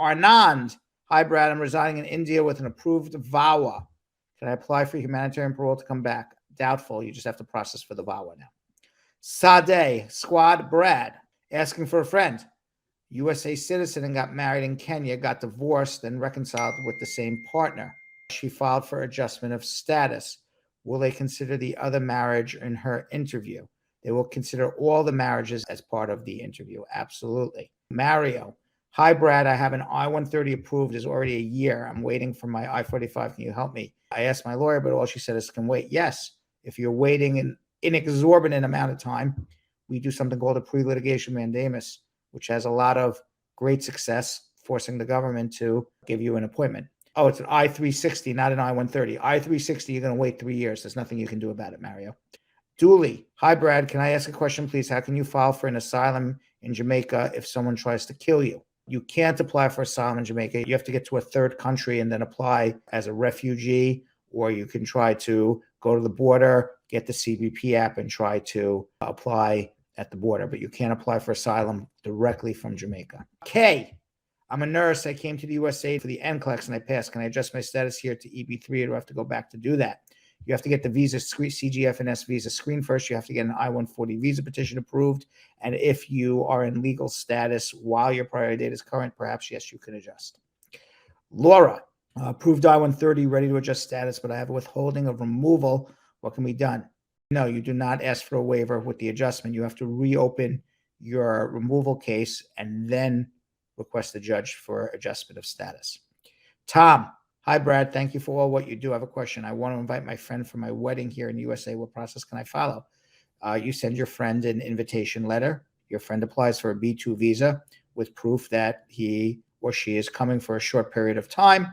Arnand. Hi, Brad. I'm residing in India with an approved VAWA. Can I apply for humanitarian parole to come back? Doubtful. You just have to process for the VAWA now. Sade, Squad Brad, asking for a friend. USA citizen and got married in Kenya, got divorced, then reconciled with the same partner. She filed for adjustment of status. Will they consider the other marriage in her interview? They will consider all the marriages as part of the interview. Absolutely. Mario. Hi, Brad. I have an I-130 approved. It's already a year. I'm waiting for my I-45. Can you help me? I asked my lawyer, but all she said is can wait. Yes. If you're waiting an inexorbitant amount of time, we do something called a pre-litigation mandamus, which has a lot of great success forcing the government to give you an appointment. Oh, it's an I-360, not an I-130. I-360, you're going to wait 3 years. There's nothing you can do about it, Mario. Dooley. Hi, Brad. Can I ask a question, please? How can you file for an asylum in Jamaica if someone tries to kill you? You can't apply for asylum in Jamaica. You have to get to a third country and then apply as a refugee, or you can try to go to the border, get the CBP app, and try to apply at the border, but you can't apply for asylum directly from Jamaica. K. I'm a nurse. I came to the USA for the NCLEX and I passed. Can I adjust my status here to EB3 or do I have to go back to do that? You have to get the visa, CGF and S visa screen first. You have to get an I-140 visa petition approved. And if you are in legal status while your priority date is current, perhaps, yes, you can adjust. Laura, approved I-130, ready to adjust status, but I have a withholding of removal. What can be done? No, you do not ask for a waiver with the adjustment. You have to reopen your removal case and then request the judge for adjustment of status. Tom. Hi, Brad. Thank you for all what you do. I have a question. I want to invite my friend for my wedding here in the USA. What process can I follow? You send your friend an invitation letter. Your friend applies for a B2 visa with proof that he or she is coming for a short period of time,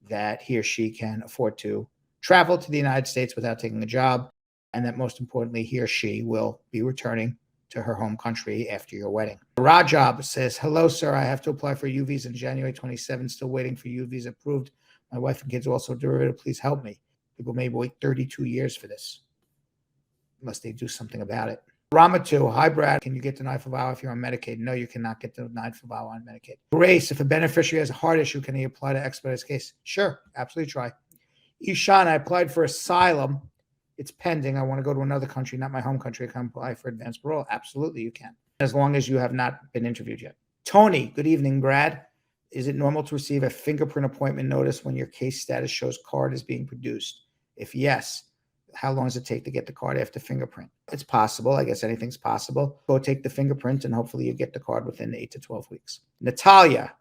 that he or she can afford to travel to the United States without taking a job, and that most importantly, he or she will be returning to her home country after your wedding. Rajab says, hello, sir. I have to apply for a U visa in January 27. Still waiting for U visa approved. My wife and kids are also derivative. Please help me. People may wait 32 years for this unless they do something about it. Ramatu, hi, Brad. Can you get denied for VAWA if you're on Medicaid? No, you cannot get denied for VAWA on Medicaid. Grace, if a beneficiary has a heart issue, can he apply to expedite his case? Sure, absolutely try. Ishan, I applied for asylum. It's pending. I want to go to another country, not my home country. I can apply for advanced parole. Absolutely, you can, as long as you have not been interviewed yet. Tony, good evening, Brad. Is it normal to receive a fingerprint appointment notice when your case status shows card is being produced? If yes, how long does it take to get the card after fingerprint? It's possible. I guess anything's possible. Go take the fingerprint and hopefully you get the card within 8 to 12 weeks. Natalia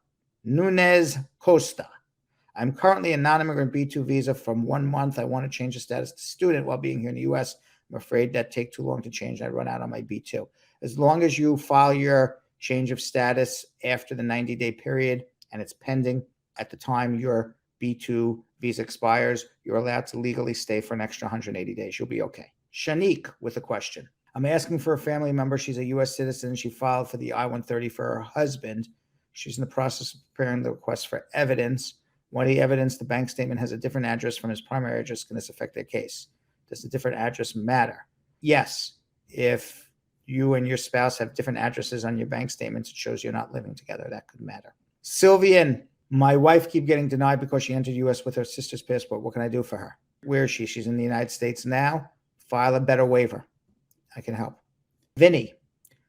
Nunez Costa. I'm currently a non-immigrant B2 visa from 1 month. I want to change the status to student while being here in the U.S. I'm afraid that take too long to change. I run out on my B2. As long as you file your change of status after the 90-day period and it's pending at the time your B2 visa expires, you're allowed to legally stay for an extra 180 days. You'll be okay. Shanique with a question. I'm asking for a family member. She's a U.S. citizen. She filed for the I-130 for her husband. She's in the process of preparing the request for evidence. One of the evidence, the bank statement has a different address from his primary address. Can this affect their case? Does the different address matter? Yes. If you and your spouse have different addresses on your bank statements, it shows you're not living together. That could matter. Sylvian, my wife keeps getting denied because she entered U.S. with her sister's passport. What can I do for her? Where is she? She's in the United States now. File a better waiver. I can help. Vinny,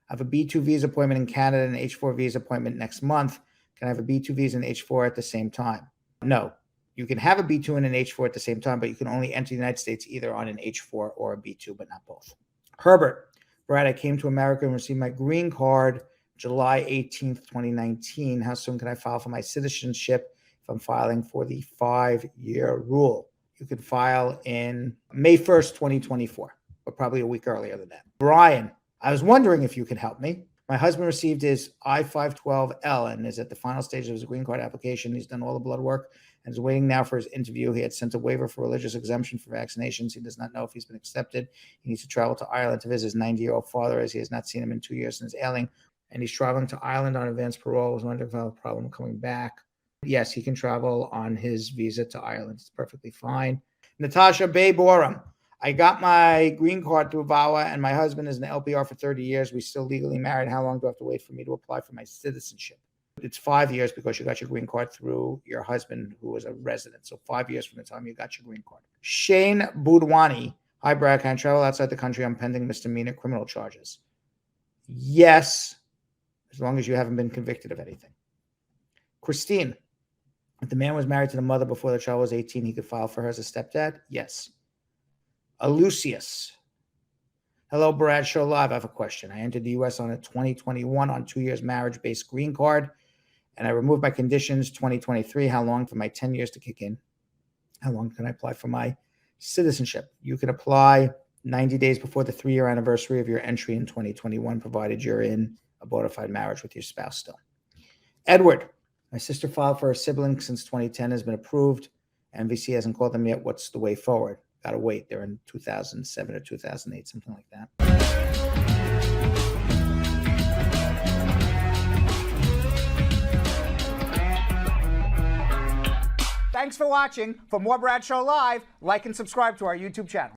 I have a B2 visa appointment in Canada and an H4 visa appointment next month. Can I have a B2 visa and H4 at the same time? No. You can have a B2 and an H4 at the same time, but you can only enter the United States either on an H4 or a B2, but not both. Herbert, Brad, I came to America and received my green card July 18th, 2019. How soon can I file for my citizenship if I'm filing for the 5-year rule? You can file in May 1st, 2024, but probably a week earlier than that. Brian, I was wondering if you could help me. My husband received his I-512L and is at the final stage of his green card application. He's done all the blood work and is waiting now for his interview. He had sent a waiver for religious exemption for vaccinations. He does not know if he's been accepted. He needs to travel to Ireland to visit his 90-year-old father, as he has not seen him in 2 years since ailing. And he's traveling to Ireland on advanced parole. I was wondering if I have a problem coming back. Yes, he can travel on his visa to Ireland. It's perfectly fine. Natasha Bayborum. I got my green card through VAWA, and my husband is an LPR for 30 years. We're still legally married. How long do I have to wait for me to apply for my citizenship? It's 5 years because you got your green card through your husband who was a resident. So 5 years from the time you got your green card. Shane Budwani. Hi, Brad. Can I travel outside the country on pending misdemeanor criminal charges? Yes, as long as you haven't been convicted of anything. Christine. If the man was married to the mother before the child was 18, he could file for her as a stepdad? Yes. Alucius. Hello, Brad Show Live. I have a question. I entered the U.S. on a 2021 on 2 years marriage-based green card, and I removed my conditions 2023. How long for my 10 years to kick in? How long can I apply for my citizenship? You can apply 90 days before the 3-year anniversary of your entry in 2021, provided you're in a bona fide marriage with your spouse still. Edward. My sister filed for her sibling since 2010 has been approved. MVC hasn't called them yet. What's the way forward? Got to wait. They're in 2007 or 2008, something like that. Thanks for watching. For more Brad Show Live, like and subscribe to our YouTube channel.